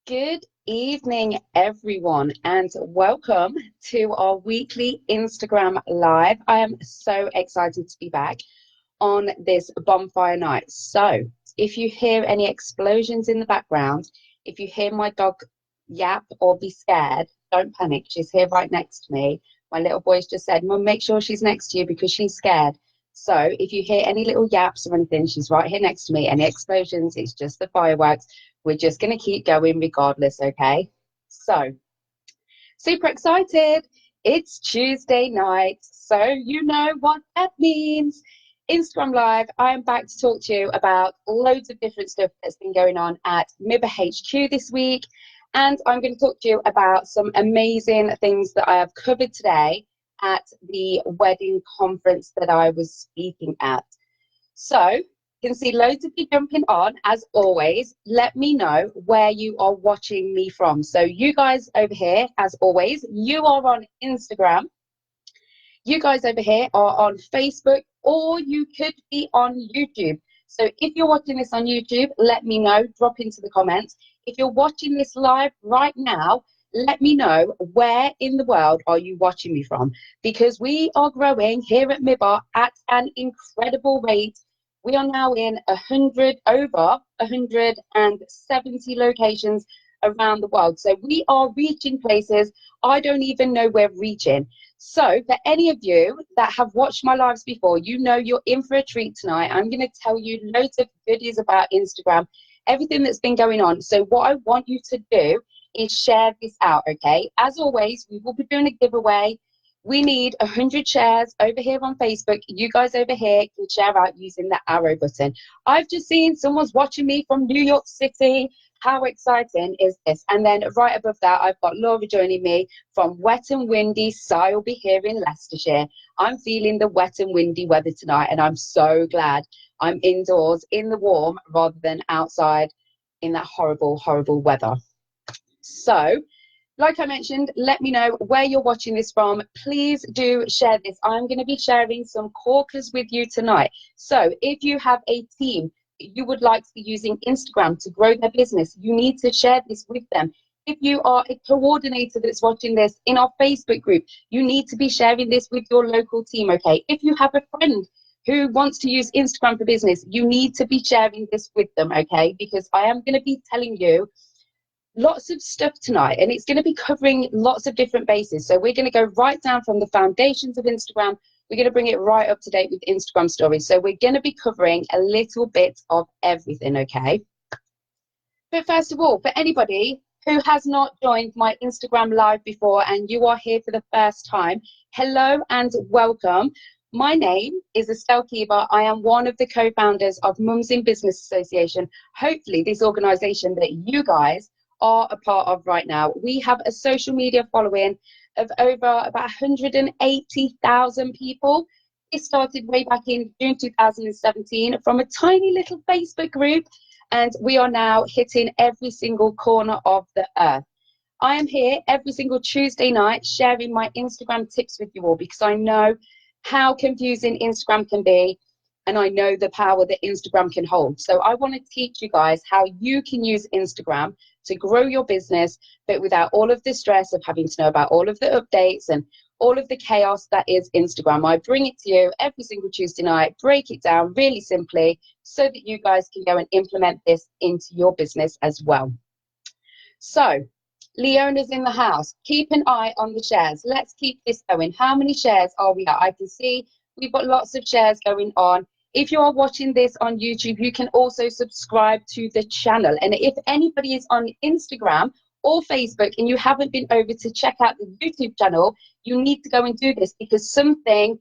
Good evening, everyone, and welcome to our weekly Instagram Live. I am so excited to be back on this bonfire night. So, if you hear any explosions in the background, if you hear my dog yap or be scared, don't panic. She's here right next to me. My little boy's just said, Mum, make sure she's next to you because she's scared. So, if you hear any little yaps or anything, she's right here next to me. Any explosions, it's just the fireworks. We're just going to keep going regardless, okay? So, super excited. It's Tuesday night, so you know what that means. Instagram Live, I am back to talk to you about loads of different stuff that's been going on at MIBA HQ this week. And I'm going to talk to you about some amazing things that I have covered today at the wedding conference that I was speaking at. So, you can see loads of you jumping on. As always, let me know where you are watching me from. So you guys over here, as always, you are on Instagram. You guys over here are on Facebook, or you could be on YouTube. So if you're watching this on YouTube, let me know, drop into the comments. If you're watching this live right now, let me know where in the world are you watching me from, because we are growing here at MIBA at an incredible rate. We are now in over 170 locations around the world. So we are reaching places I don't even know we're reaching. So for any of you that have watched my lives before, you know you're in for a treat tonight. I'm going to tell you loads of goodies about Instagram, everything that's been going on. So what I want you to do is share this out, okay? As always, we will be doing a giveaway. We need 100 shares over here on Facebook. You guys over here can share out using the arrow button. I've just seen someone's watching me from New York City. How exciting is this? And then right above that, I've got Laura joining me from wet and windy Sileby here in Leicestershire. I'm feeling the wet and windy weather tonight, and I'm so glad I'm indoors in the warm rather than outside in that horrible, horrible weather. So, like I mentioned, let me know where you're watching this from. Please do share this. I'm going to be sharing some corkers with you tonight. So if you have a team you would like to be using Instagram to grow their business, you need to share this with them. If you are a coordinator that's watching this in our Facebook group, you need to be sharing this with your local team, okay? If you have a friend who wants to use Instagram for business, you need to be sharing this with them, okay? Because I am going to be telling you lots of stuff tonight, and it's going to be covering lots of different bases. So we're going to go right down from the foundations of Instagram. We're going to bring it right up to date with Instagram stories. So we're going to be covering a little bit of everything, okay? But first of all, for anybody who has not joined my Instagram live before and you are here for the first time, hello and welcome. My name is Estelle. I am one of the co-founders of Mums in Business Association. Hopefully this organization that you guys are a part of right now. We have a social media following of over about 180,000 people. It started way back in June 2017 from a tiny little Facebook group, and we are now hitting every single corner of the earth. I am here every single Tuesday night sharing my Instagram tips with you all, because I know how confusing Instagram can be, and I know the power that Instagram can hold. So I want to teach you guys how you can use Instagram to grow your business, but without all of the stress of having to know about all of the updates and all of the chaos that is Instagram. I bring it to you every single Tuesday night, break it down really simply so that you guys can go and implement this into your business as well. So, Leona's in the house. Keep an eye on the shares. Let's keep this going. How many shares are we at? I can see we've got lots of shares going on. If you are watching this on YouTube, you can also subscribe to the channel. And if anybody is on Instagram or Facebook and you haven't been over to check out the YouTube channel, you need to go and do this, because something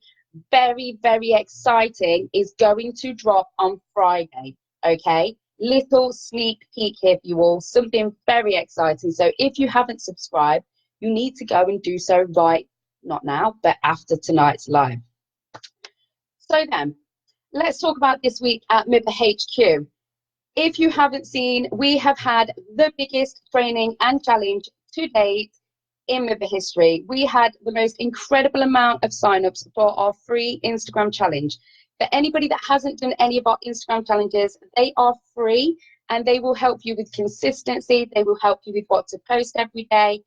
very, very exciting is going to drop on Friday, okay? Little sneak peek here for you all, something very exciting. So if you haven't subscribed, you need to go and do so right, not now, but after tonight's live. So then, let's talk about this week at MIBA HQ. If you haven't seen, we have had the biggest training and challenge to date in MIBA history. We had the most incredible amount of signups for our free Instagram challenge. For anybody that hasn't done any of our Instagram challenges, they are free. and they will help you with consistency. They will help you with what to post every day.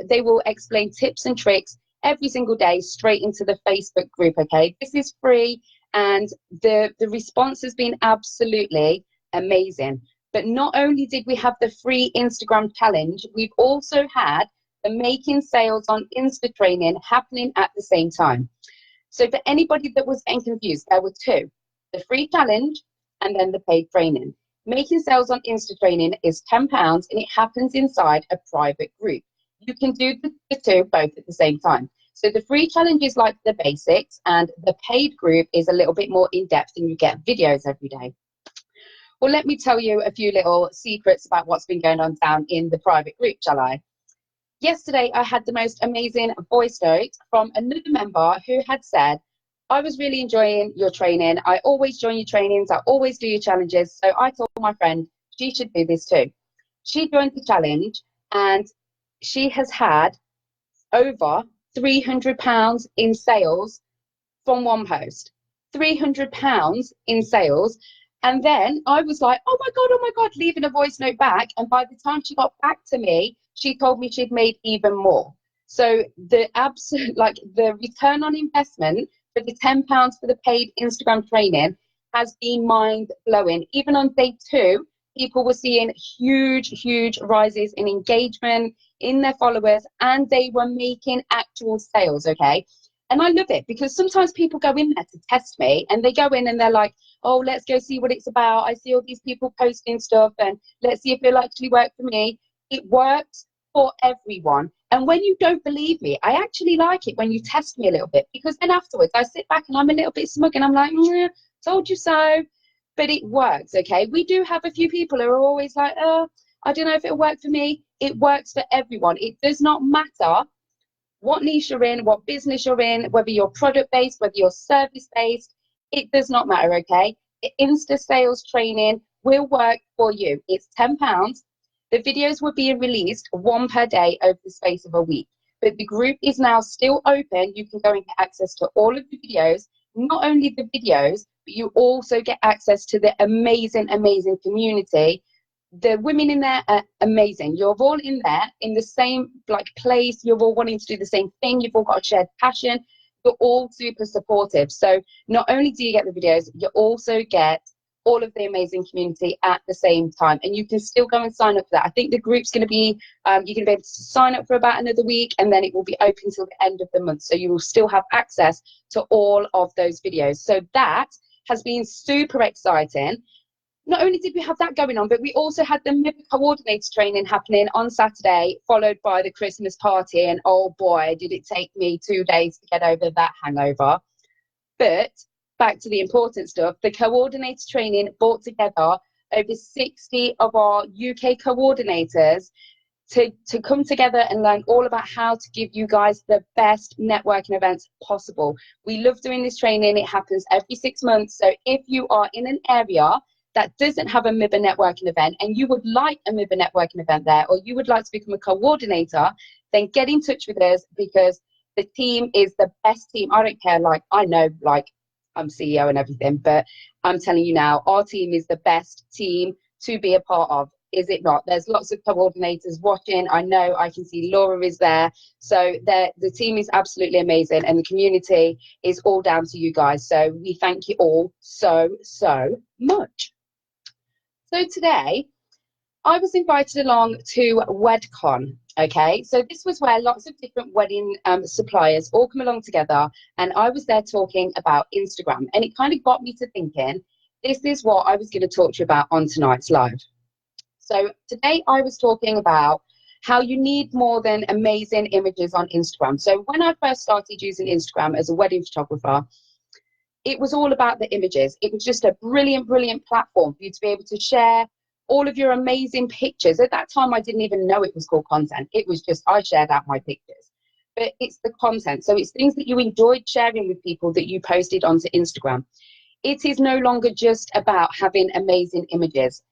They will explain tips and tricks every single day straight into the Facebook group. Okay, this is free, and the response has been absolutely amazing. But not only did we have the free Instagram challenge, we've also had the making sales on Insta training happening at the same time. So for anybody that was getting confused, there were two: the free challenge and then the paid training. Making sales on Insta training is £10, and it happens inside a private group. You can do the two both at the same time. So the free challenge is like the basics, and the paid group is a little bit more in depth, and you get videos every day. Well, let me tell you a few little secrets about what's been going on down in the private group, shall I? Yesterday, I had the most amazing voice note from another member who had said, I was really enjoying your training. I always join your trainings. I always do your challenges. So I told my friend she should do this too. She joined the challenge, and she has had over £300 in sales from one post. £300 in sales. And then I was like, oh my God, leaving a voice note back. And by the time she got back to me, she told me she'd made even more. So the absolute, like the return on investment for the £10 for the paid Instagram training has been mind blowing. Even on day 2, people were seeing huge rises in engagement, in their followers, and they were making actual sales. Okay. And I love it, because sometimes people go in there to test me, and they go in and they're like, oh, let's go see what it's about. I see all these people posting stuff, and let's see if it'll actually work for me. It works for everyone. And when you don't believe me, I actually like it when you test me a little bit, because then afterwards I sit back and I'm a little bit smug and I'm like, told you so. But it works. Okay. We do have a few people who are always like, oh, I don't know if it'll work for me. It works for everyone. It does not matter what niche you're in, what business you're in, whether you're product-based, whether you're service-based, it does not matter, okay? The Insta sales training will work for you. It's £10. The videos will be released one per day over the space of a week. But the group is now still open. You can go and get access to all of the videos. Not only the videos, but you also get access to the amazing community. The women in there are amazing. You're all in there in the same place. You're all wanting to do the same thing. You've all got a shared passion. You're all super supportive. So not only do you get the videos, you also get all of the amazing community at the same time. And you can still go and sign up for that. I think the group's going to be, you're going to be able to sign up for about another week, and then it will be open till the end of the month. So you will still have access to all of those videos. So that has been super exciting. Not only did we have that going on, but we also had the MIBA coordinator training happening on Saturday, followed by the Christmas party. And oh boy, did it take me 2 days to get over that hangover. But back to the important stuff, the coordinator training brought together over 60 of our UK coordinators to come together and learn all about how to give you guys the best networking events possible. We love doing this training. It happens every 6 months. So if you are in an area that doesn't have a MIBA networking event, and you would like a MIBA networking event there, or you would like to become a coordinator, then get in touch with us, because the team is the best team. I don't care, I know, I'm CEO and everything, but I'm telling you now, our team is the best team to be a part of. Is it not? There's lots of coordinators watching. I know, I can see Laura is there. So the team is absolutely amazing, and the community is all down to you guys. So we thank you all so much. So today, I was invited along to WedCon, okay? So this was where lots of different wedding suppliers all come along together, and I was there talking about Instagram, and it kind of got me to thinking, this is what I was going to talk to you about on tonight's live. So today I was talking about how you need more than amazing images on Instagram. So when I first started using Instagram as a wedding photographer, it was all about the images. It was just a brilliant platform for you to be able to share all of your amazing pictures. At that time, I didn't even know it was called content. It was just, I shared out my pictures. But it's the content. So it's things that you enjoyed sharing with people that you posted onto Instagram. It is no longer just about having amazing images.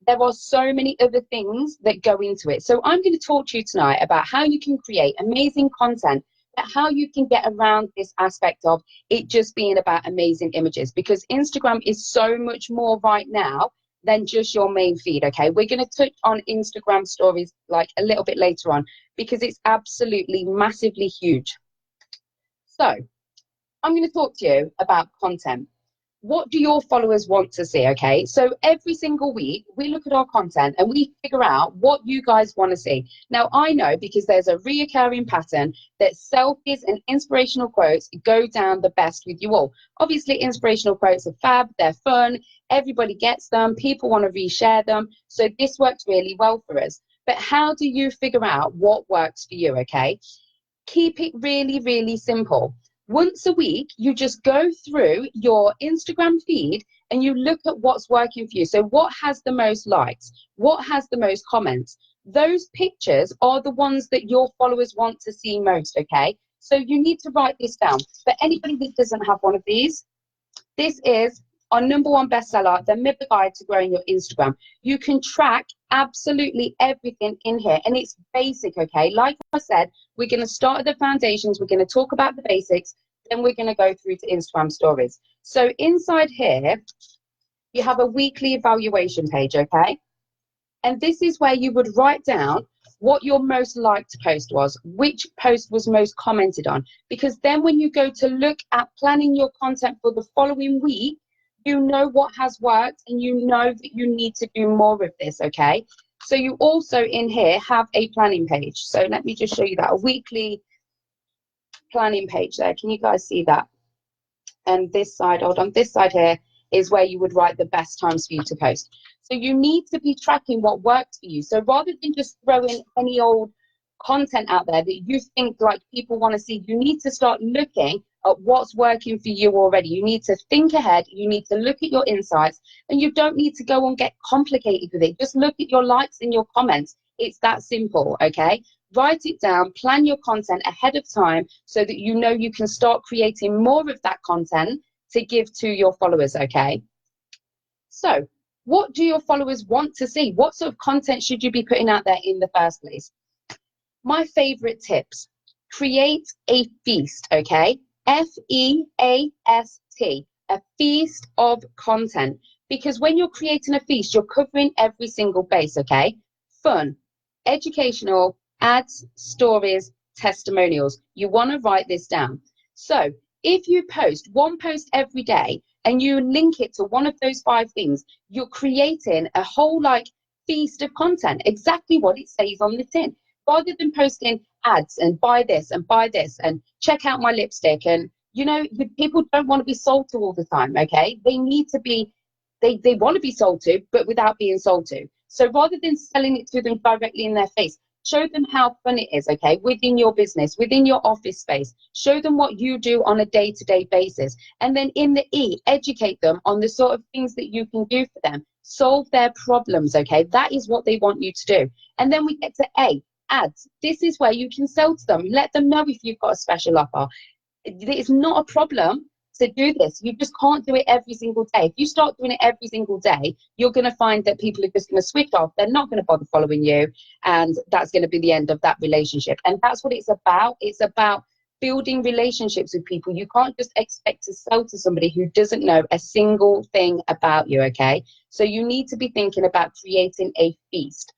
There are so many other things that go into it. So I'm going to talk to you tonight about how you can create amazing content, but how you can get around this aspect of it just being about amazing images, because Instagram is so much more right now than just your main feed. Okay, we're going to touch on Instagram stories like a little bit later on because it's absolutely massively huge. So I'm going to talk to you about content. What do your followers want to see? Okay, so every single week we look at our content and we figure out what you guys want to see. Now I know, because there's a reoccurring pattern, that selfies and inspirational quotes go down the best with you all. Obviously inspirational quotes are fab, they're fun, everybody gets them, people want to reshare them, so this works really well for us. But how do you figure out what works for you? Okay, keep it really, really simple. Once a week, you just go through your Instagram feed and you look at what's working for you. So what has the most likes? What has the most comments? Those pictures are the ones that your followers want to see most, okay? So you need to write this down. For anybody that doesn't have one of these, this is our #1 bestseller, the Mibba Guide to Growing Your Instagram. You can track absolutely everything in here, and it's basic, okay? Like I said, we're going to start at the foundations, we're going to talk about the basics, then we're going to go through to Instagram stories. So inside here, you have a weekly evaluation page, okay? And this is where you would write down what your most liked post was, which post was most commented on, because then when you go to look at planning your content for the following week, you know what has worked and you know that you need to do more of this, okay? So you also in here have a planning page. So let me just show you that, a weekly planning page there. Can you guys see that? And this side, hold on, this side here is where you would write the best times for you to post. So you need to be tracking what works for you. So rather than just throwing any old content out there that you think like people want to see, you need to start looking at what's working for you already. You need to think ahead, you need to look at your insights, and you don't need to go and get complicated with it. Just look at your likes and your comments. It's that simple, okay? Write it down, plan your content ahead of time so that you know you can start creating more of that content to give to your followers, okay? So what do your followers want to see? What sort of content should you be putting out there in the first place? My favorite tips: create a feast, okay? Feast, a feast of content. Because when you're creating a feast, you're covering every single base, okay? Fun, educational, ads, stories, testimonials. You want to write this down. So if you post one post every day and you link it to one of those 5 things, you're creating a whole like feast of content, exactly what it says on the tin. Rather than posting ads and buy this and check out my lipstick, and you know, people don't want to be sold to all the time, okay? They need to be, they want to be sold to, but without being sold to. So rather than selling it to them directly in their face, show them how fun it is, okay, within your business, within your office space. Show them what you do on a day-to-day basis. And then in the E, educate them on the sort of things that you can do for them. Solve their problems, okay? That is what they want you to do. And then we get to A, ads. This is where you can sell to them. Let them know if you've got a special offer. It's not a problem to do this. You just can't do it every single day. If you start doing it every single day, you're going to find that people are just going to switch off. They're not going to bother following you, and that's going to be the end of that relationship. And that's what it's about. It's about building relationships with people. You can't just expect to sell to somebody who doesn't know a single thing about you, okay? So you need to be thinking about creating a feast.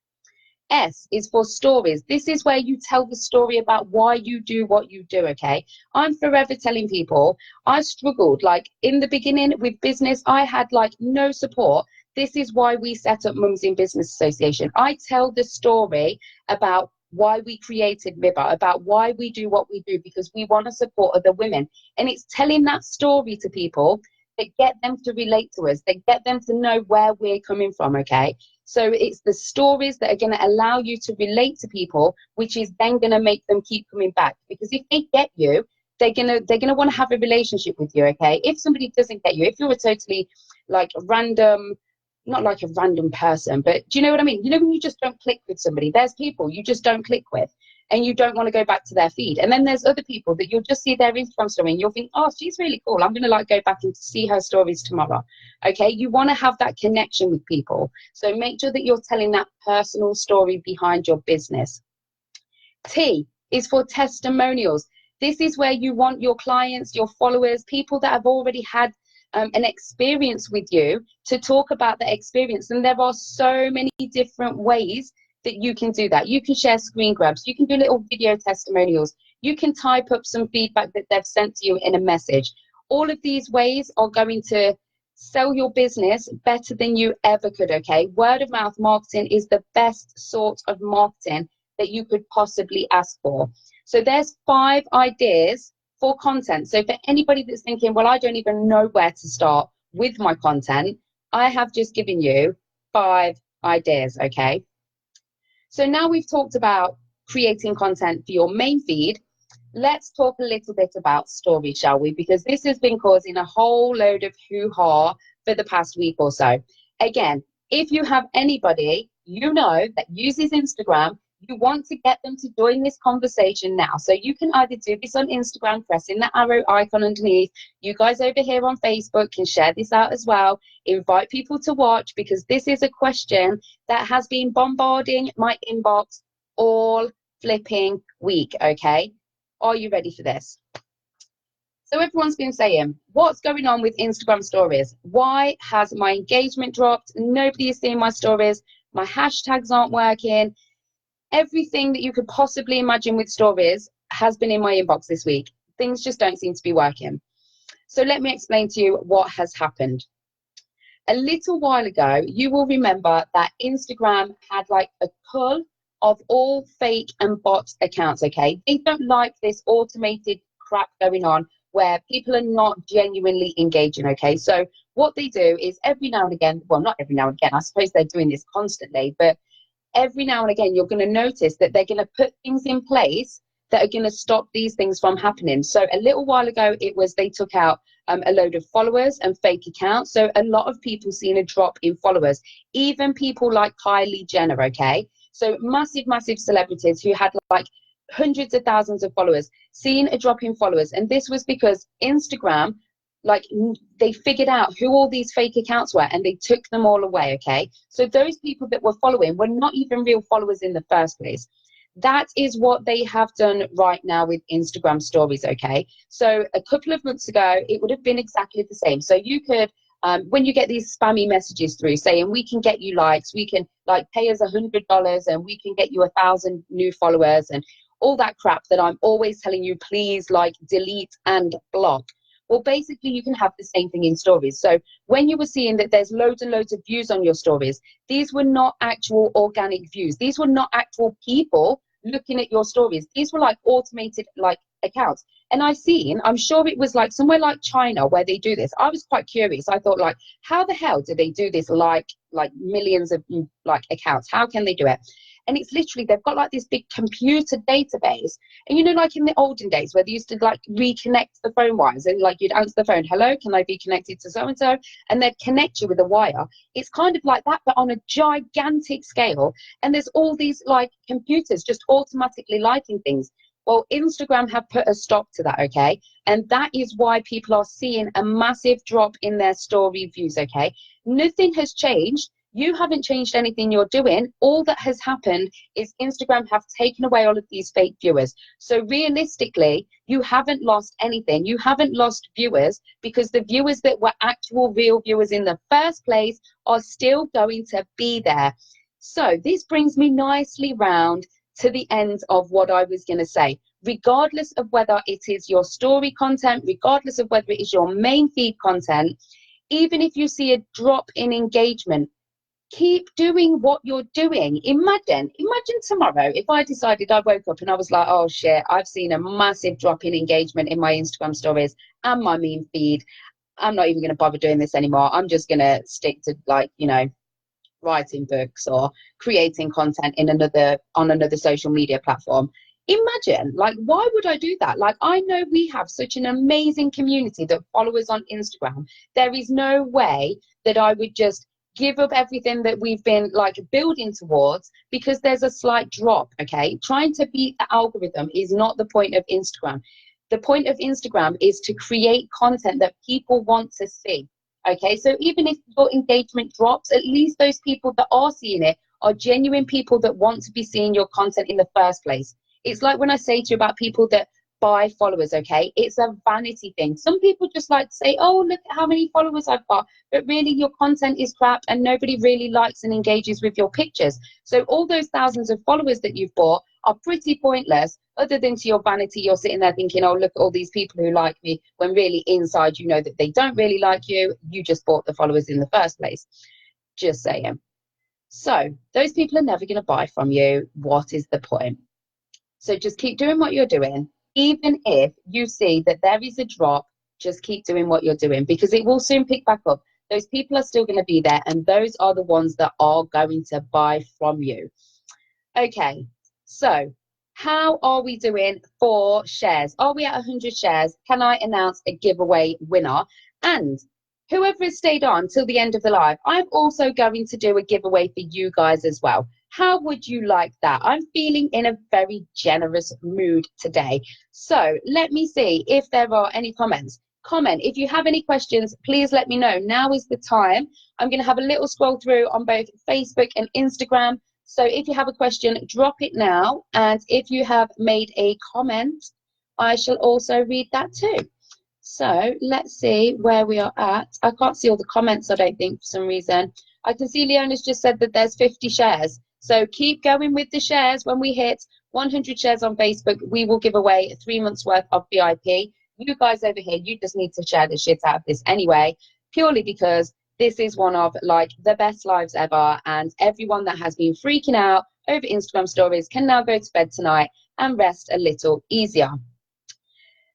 S is for stories. This is where you tell the story about why you do what you do, okay? I'm forever telling people I struggled. Like in the beginning with business, I had like no support. This is why we set up Mums in Business Association. I tell the story about why we created Mibba, about why we do what we do, because we want to support other women. And it's telling that story to people that get them to relate to us, that get them to know where we're coming from, okay? So it's the stories that are going to allow you to relate to people, which is then going to make them keep coming back. Because if they get you, they're gonna want to have a relationship with you, okay? If somebody doesn't get you, if you're a totally like random, not like a random person, but do you know what I mean? You know when you just don't click with somebody, there's people you just don't click with and you don't want to go back to their feed. And then there's other people that you'll just see their Instagram story and you'll think, oh, she's really cool. I'm going to like go back and see her stories tomorrow. Okay, you want to have that connection with people. So make sure that you're telling that personal story behind your business. T is for testimonials. This is where you want your clients, your followers, people that have already had an experience with you to talk about the experience. And there are so many different ways that you can do that. You can share screen grabs, you can do little video testimonials, you can type up some feedback that they've sent to you in a message. All of these ways are going to sell your business better than you ever could, okay? Word of mouth marketing is the best sort of marketing that you could possibly ask for. So there's 5 ideas for content. So for anybody that's thinking, well, I don't even know where to start with my content, I have just given you 5 ideas, okay? So now we've talked about creating content for your main feed. Let's talk a little bit about stories, shall we? Because this has been causing a whole load of hoo-ha for the past week or so. Again, if you have anybody you know that uses Instagram, you want to get them to join this conversation now. So you can either do this on Instagram, pressing the arrow icon underneath. You guys over here on Facebook can share this out as well. Invite people to watch, because this is a question that has been bombarding my inbox all flipping week, okay? Are you ready for this? So everyone's been saying, what's going on with Instagram stories? Why has my engagement dropped? Nobody is seeing my stories. My hashtags aren't working. Everything that you could possibly imagine with stories has been in my inbox this week. Things just don't seem to be working. So let me explain to you what has happened. A little while ago, you will remember that Instagram had like a cull of all fake and bot accounts, okay? They don't like this automated crap going on where people are not genuinely engaging, okay? So what they do is every now and again, well, not every now and again, I suppose they're doing this constantly, but every now and again, you're going to notice that they're going to put things in place that are going to stop these things from happening. So a little while ago, it was they took out a load of followers and fake accounts. So a lot of people seen a drop in followers, even people like Kylie Jenner, okay? So massive, massive celebrities who had like hundreds of thousands of followers, seeing a drop in followers. And this was because Instagram, like, they figured out who all these fake accounts were and they took them all away, okay? So those people that were following were not even real followers in the first place. That is what they have done right now with Instagram stories, okay? So a couple of months ago, it would have been exactly the same. So you could, when you get these spammy messages through saying, we can get you likes, we can like pay us $100 and we can get you 1,000 new followers and all that crap that I'm always telling you, please like delete and block. Well, basically, you can have the same thing in stories. So when you were seeing that there's loads and loads of views on your stories, these were not actual organic views. These were not actual people looking at your stories. These were like automated like accounts. And I'm sure it was like somewhere like China where they do this. I was quite curious. I thought like, how the hell do they do this like millions of like accounts? How can they do it? And it's literally, they've got like this big computer database. And you know, like in the olden days where they used to like reconnect the phone wires and like you'd answer the phone, hello, can I be connected to so-and-so? And they'd connect you with a wire. It's kind of like that, but on a gigantic scale. And there's all these like computers just automatically liking things. Well, Instagram have put a stop to that, okay? And that is why people are seeing a massive drop in their story views, okay? Nothing has changed. You haven't changed anything you're doing. All that has happened is Instagram have taken away all of these fake viewers. So realistically, you haven't lost anything. You haven't lost viewers because the viewers that were actual real viewers in the first place are still going to be there. So this brings me nicely round to the end of what I was going to say. Regardless of whether it is your story content, regardless of whether it is your main feed content, even if you see a drop in engagement, keep doing what you're doing. Imagine tomorrow if I decided, I woke up and I was like, oh shit, I've seen a massive drop in engagement in my Instagram stories and my meme feed. I'm not even going to bother doing this anymore. I'm just going to stick to like, you know, writing books or creating content on another social media platform. Imagine, like, why would I do that? Like, I know we have such an amazing community that follow us on Instagram. There is no way that I would just give up everything that we've been like building towards because there's a slight drop, okay? Trying to beat the algorithm is not the point of Instagram. The point of Instagram is to create content that people want to see, okay? So even if your engagement drops, at least those people that are seeing it are genuine people that want to be seeing your content in the first place. It's like when I say to you about people that buy followers, okay? It's a vanity thing. Some people just like to say, oh, look at how many followers I've got, but really your content is crap and nobody really likes and engages with your pictures. So all those thousands of followers that you've bought are pretty pointless, other than to your vanity. You're sitting there thinking, oh, look at all these people who like me, when really inside you know that they don't really like you. You just bought the followers in the first place. Just saying. So those people are never going to buy from you. What is the point? So just keep doing what you're doing. Even if you see that there is a drop, just keep doing what you're doing, because it will soon pick back up. Those people are still going to be there, and those are the ones that are going to buy from you. Okay, so how are we doing for shares? Are we at 100 shares? Can I announce a giveaway winner? And whoever has stayed on till the end of the live, I'm also going to do a giveaway for you guys as well. How would you like that? I'm feeling in a very generous mood today. So let me see if there are any comments. Comment. If you have any questions, please let me know. Now is the time. I'm going to have a little scroll through on both Facebook and Instagram. So if you have a question, drop it now. And if you have made a comment, I shall also read that too. So let's see where we are at. I can't see all the comments, I don't think, for some reason. I can see Leona's just said that there's 50 shares. So keep going with the shares. When we hit 100 shares on Facebook, we will give away 3 months worth of VIP. You guys over here, you just need to share the shit out of this anyway, purely because this is one of like the best lives ever. And everyone that has been freaking out over Instagram stories can now go to bed tonight and rest a little easier.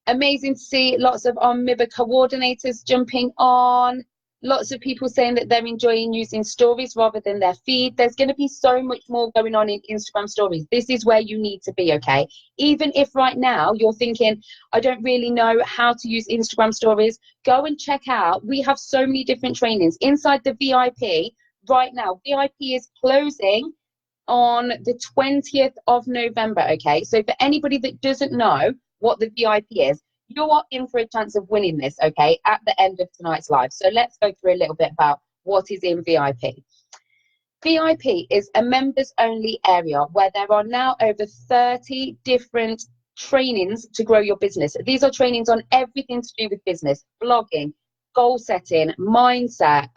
Amazing to see lots of our MIBA coordinators jumping on. Lots of people saying that they're enjoying using stories rather than their feed. There's going to be so much more going on in Instagram stories. This is where you need to be, okay? Even if right now you're thinking, I don't really know how to use Instagram stories, go and check out. We have so many different trainings inside the VIP right now. VIP is closing on the 20th of November, okay? So for anybody that doesn't know what the VIP is, you are in for a chance of winning this, okay, at the end of tonight's live. So let's go through a little bit about what is in VIP. VIP is a members only area where there are now over 30 different trainings to grow your business. These are trainings on everything to do with business, blogging, goal setting, mindset,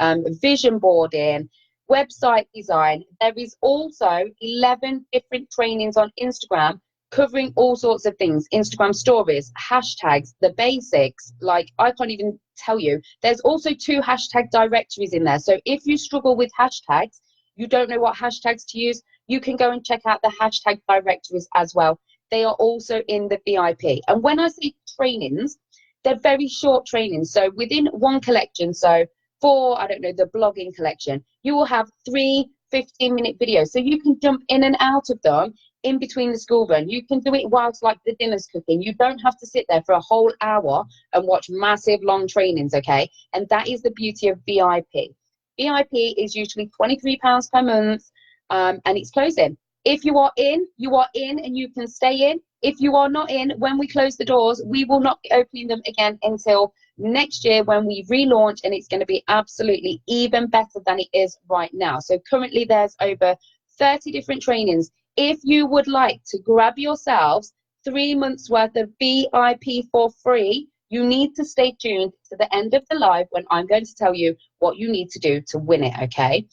vision boarding, website design. There is also 11 different trainings on Instagram covering all sorts of things. Instagram stories, hashtags, the basics. Like, I can't even tell you. There's also 2 hashtag directories in there. So if you struggle with hashtags, you don't know what hashtags to use, you can go and check out the hashtag directories as well. They are also in the VIP. And when I say trainings, they're very short trainings. So within one collection, so for, I don't know, the blogging collection, you will have 3 15-minute videos. So you can jump in and out of them in between the school run. You can do it whilst like the dinner's cooking. You don't have to sit there for a whole hour and watch massive long trainings, okay? And that is the beauty of VIP. VIP is usually £23 per month, and it's closing. If you are in, you are in and you can stay in. If you are not in, when we close the doors, we will not be opening them again until next year when we relaunch, and it's going to be absolutely even better than it is right now. So currently there's over 30 different trainings. If you would like to grab yourselves 3 months worth of VIP for free, you need to stay tuned to the end of the live when I'm going to tell you what you need to do to win it, okay?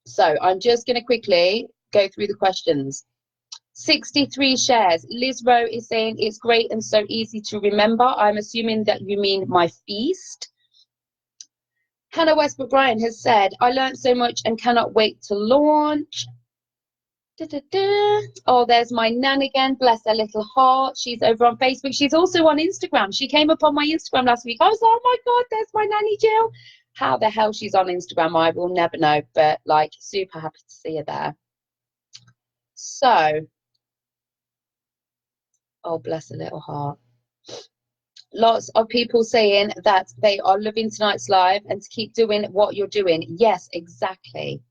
So I'm just going to quickly go through the questions. 63 shares. Liz Rowe is saying it's great and so easy to remember. I'm assuming that you mean my feast. Hannah Westbrook Bryan has said, I learned so much and cannot wait to launch. Oh, there's my nan again. Bless her little heart. She's over on Facebook. She's also on Instagram. She came up on my Instagram last week. I was like, oh my God, there's my nanny Jill. How the hell she's on Instagram, I will never know. But like, super happy to see her there. So, oh, bless her little heart. Lots of people saying that they are loving tonight's live and to keep doing what you're doing. Yes, exactly.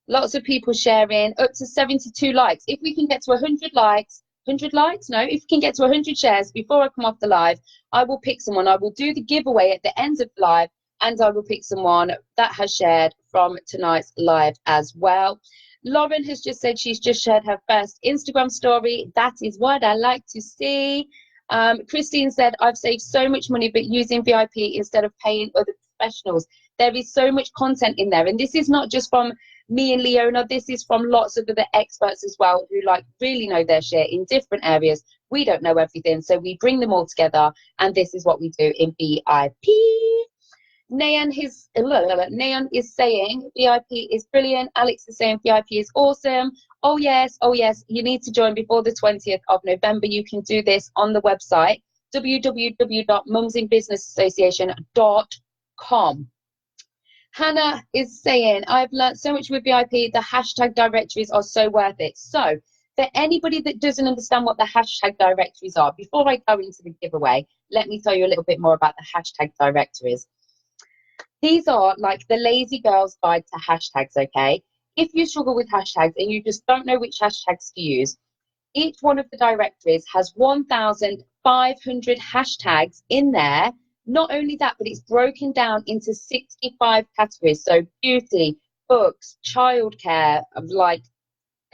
Lots of people sharing, up to 72 likes. If we can get to 100 likes, 100 likes? No, if we can get to 100 shares before I come off the live, I will pick someone. I will do the giveaway at the end of the live, and I will pick someone that has shared from tonight's live as well. Lauren has just said she's just shared her first Instagram story. That is what I like to see. Christine said, I've saved so much money, but using VIP instead of paying other professionals. There is so much content in there. And this is not just from me and Leona. This is from lots of other experts as well, who like really know their shit in different areas. We don't know everything. So we bring them all together. And this is what we do in VIP. Nayan is saying VIP is brilliant. Alex is saying VIP is awesome. Oh yes, you need to join before the 20th of November. You can do this on the website www.mumsinbusinessassociation.com. Hannah is saying, I've learned so much with VIP. The hashtag directories are so worth it. So for anybody that doesn't understand what the hashtag directories are, before I go into the giveaway, let me tell you a little bit more about the hashtag directories. These are like the lazy girl's guide to hashtags, okay? If you struggle with hashtags and you just don't know which hashtags to use, each one of the directories has 1,500 hashtags in there. Not only that, but it's broken down into 65 categories. So beauty, books, childcare, like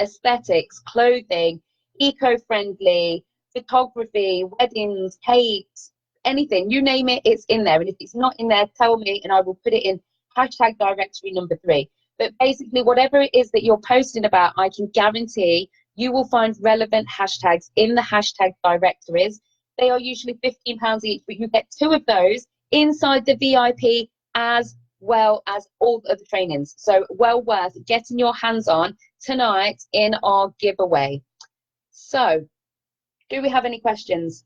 aesthetics, clothing, eco-friendly, photography, weddings, cakes, anything, you name it, it's in there. And if it's not in there, tell me and I will put it in hashtag directory number 3. But basically, whatever it is that you're posting about, I can guarantee you will find relevant hashtags in the hashtag directories. They are usually £15 each, but you get 2 of those inside the VIP as well as all the other trainings. So well worth getting your hands on tonight in our giveaway. So do we have any questions?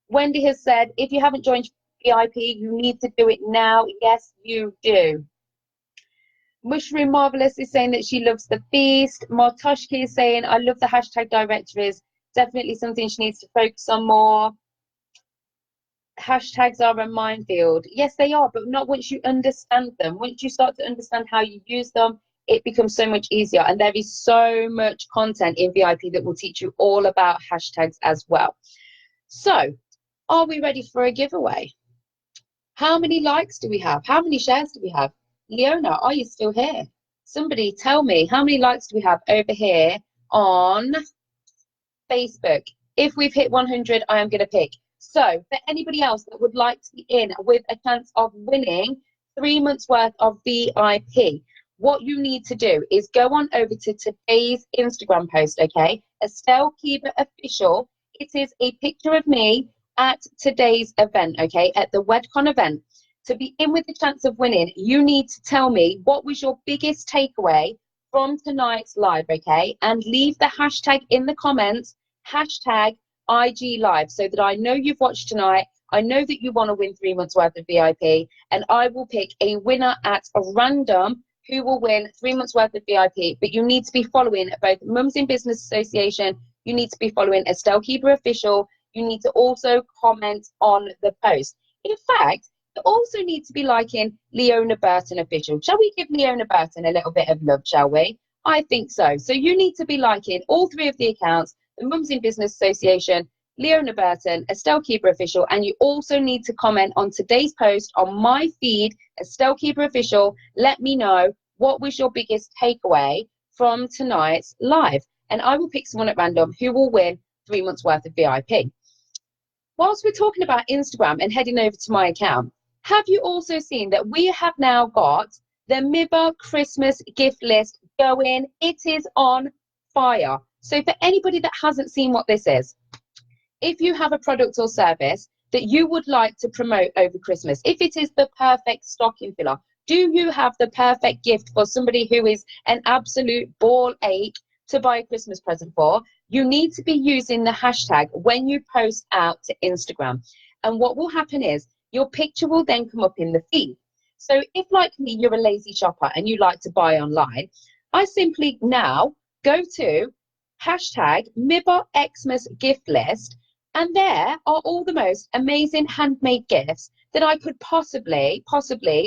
Wendy has said, if you haven't joined VIP, you need to do it now. Yes, you do. Mushroom Marvelous is saying that she loves the feast. Martoshki is saying, I love the hashtag directories. Definitely something she needs to focus on more. Hashtags are a minefield. Yes, they are, but not once you understand them. Once you start to understand how you use them, it becomes so much easier. And there is so much content in VIP that will teach you all about hashtags as well. So, are we ready for a giveaway? How many likes do we have? How many shares do we have? Leona, are you still here? Somebody tell me, how many likes do we have over here on Facebook? If we've hit 100, I am going to pick. So for anybody else that would like to be in with a chance of winning 3 months worth of VIP, what you need to do is go on over to today's Instagram post, okay? Estelle Keeber Official. It is a picture of me at today's event, okay? At the WedCon event. To be in with the chance of winning, you need to tell me what was your biggest takeaway from tonight's live, okay? And leave the hashtag in the comments, hashtag IG Live, so that I know you've watched tonight. I know that you want to win 3 months worth of VIP, and I will pick a winner at a random who will win 3 months worth of VIP. But you need to be following both Mums in Business Association, you need to be following Estelle Keeber Official, you need to also comment on the post. In fact, you also need to be liking Leona Burton Official. Shall we give Leona Burton a little bit of love, shall we? I think so. So you need to be liking all 3 of the accounts, the Mums in Business Association, Leona Burton, Estelle Keeber Official, and you also need to comment on today's post on my feed, Estelle Keeber Official. Let me know what was your biggest takeaway from tonight's live, and I will pick someone at random who will win 3 months worth of VIP. Whilst we're talking about Instagram and heading over to my account, have you also seen that we have now got the Mibba Christmas gift list going? It is on fire. So for anybody that hasn't seen what this is, if you have a product or service that you would like to promote over Christmas, if it is the perfect stocking filler, do you have the perfect gift for somebody who is an absolute ball ache to buy a Christmas present for, you need to be using the hashtag when you post out to Instagram. And what will happen is your picture will then come up in the feed. So if, like me, you're a lazy shopper and you like to buy online, I simply now go to hashtag Mibba Xmas gift list, and there are all the most amazing handmade gifts that I could possibly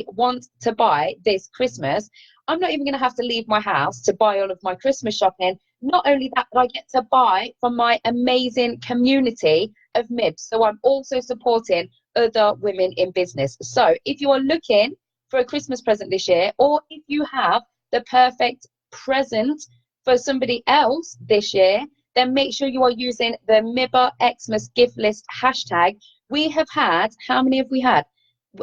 want to buy this Christmas. I'm not even going to have to leave my house to buy all of my Christmas shopping. Not only that, but I get to buy from my amazing community of MIBs. So I'm also supporting other women in business. So if you are looking for a Christmas present this year, or if you have the perfect present for somebody else this year, then make sure you are using the Mibba Xmas gift list hashtag. We have had, how many have we had?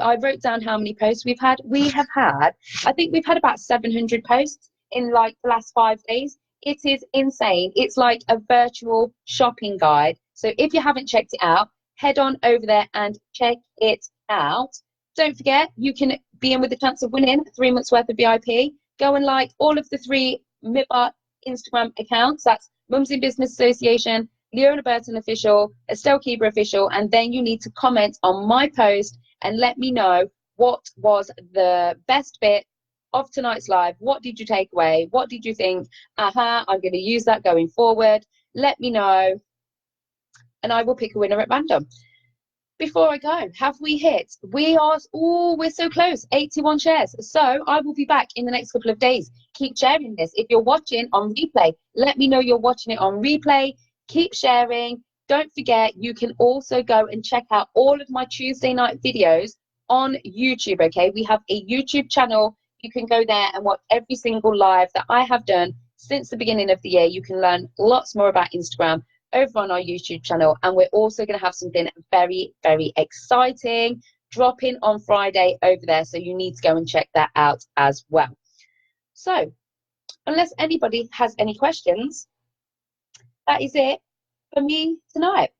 I wrote down how many posts we've had. We have had, I think we've had about 700 posts in like the last 5 days. It is insane. It's like a virtual shopping guide. So if you haven't checked it out, head on over there and check it out. Don't forget, you can be in with the chance of winning 3 months worth of VIP. Go and like all of the 3 Mibba Instagram accounts. That's Mums in Business Association, Leona Burton Official, Estelle Keeber Official, and then you need to comment on my post and let me know what was the best bit of tonight's live. What did you take away? What did you think? I'm going to use that going forward. Let me know, and I will pick a winner at random. Before I go, have we hit? We're so close, 81 shares. So I will be back in the next couple of days. Keep sharing this. If you're watching on replay, let me know you're watching it on replay. Keep sharing. Don't forget, you can also go and check out all of my Tuesday night videos on YouTube, okay? We have a YouTube channel. You can go there and watch every single live that I have done since the beginning of the year. You can learn lots more about Instagram over on our YouTube channel, and we're also going to have something very, very exciting dropping on Friday over there, so you need to go and check that out as well. So unless anybody has any questions, that is it for me tonight.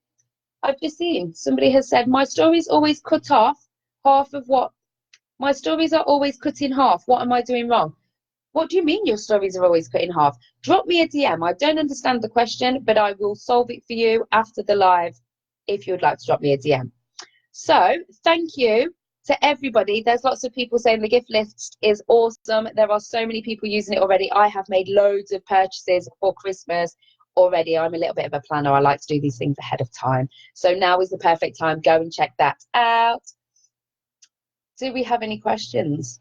I've just seen somebody has said my stories always cut off half of what my stories are always cut in half. What am I doing wrong? What do you mean your stories are always cut in half? Drop me a DM. I don't understand the question, but I will solve it for you after the live if you would like to drop me a DM. So thank you to everybody. There's lots of people saying the gift list is awesome. There are so many people using it already. I have made loads of purchases for Christmas already. I'm a little bit of a planner. I like to do these things ahead of time. So now is the perfect time. Go and check that out. Do we have any questions?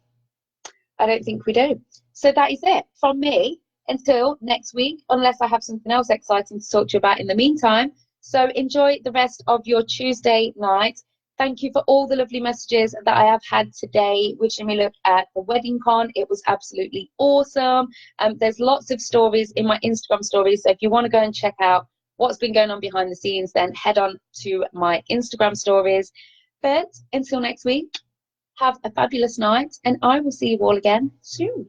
I don't think we do. So that is it from me until next week, unless I have something else exciting to talk to you about in the meantime. So enjoy the rest of your Tuesday night. Thank you for all the lovely messages that I have had today, wishing me luck at the wedding con. It was absolutely awesome. There's lots of stories in my Instagram stories. So if you want to go and check out what's been going on behind the scenes, then head on to my Instagram stories. But until next week, have a fabulous night, and I will see you all again soon.